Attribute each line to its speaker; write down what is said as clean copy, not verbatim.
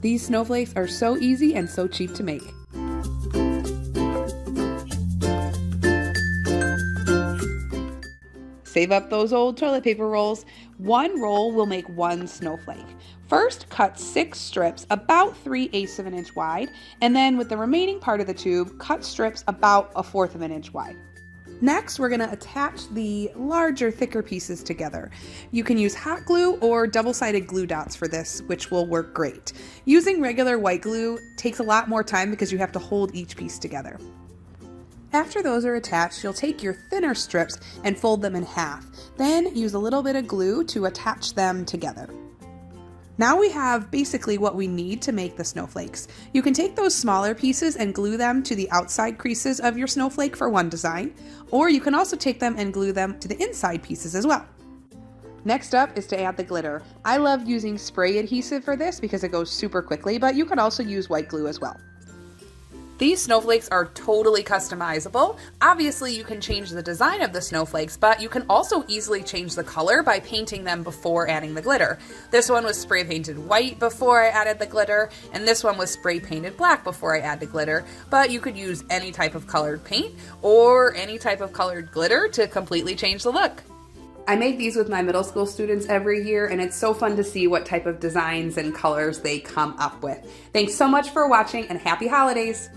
Speaker 1: These snowflakes are so easy and so cheap to make. Save up those old toilet paper rolls. One roll will make one snowflake. First, cut 6 strips about 3/8 of an inch wide, and then with the remaining part of the tube, cut strips about 1/4 of an inch wide. Next, we're going to attach the larger, thicker pieces together. You can use hot glue or double-sided glue dots for this, which will work great. Using regular white glue takes a lot more time because you have to hold each piece together. After those are attached, you'll take your thinner strips and fold them in half. Then use a little bit of glue to attach them together. Now we have basically what we need to make the snowflakes. You can take those smaller pieces and glue them to the outside creases of your snowflake for one design, or you can also take them and glue them to the inside pieces as well. Next up is to add the glitter. I love using spray adhesive for this because it goes super quickly, but you could also use white glue as well. These snowflakes are totally customizable. Obviously, you can change the design of the snowflakes, but you can also easily change the color by painting them before adding the glitter. This one was spray painted white before I added the glitter, and this one was spray painted black before I added glitter, but you could use any type of colored paint or any type of colored glitter to completely change the look. I make these with my middle school students every year, and it's so fun to see what type of designs and colors they come up with. Thanks so much for watching, and happy holidays!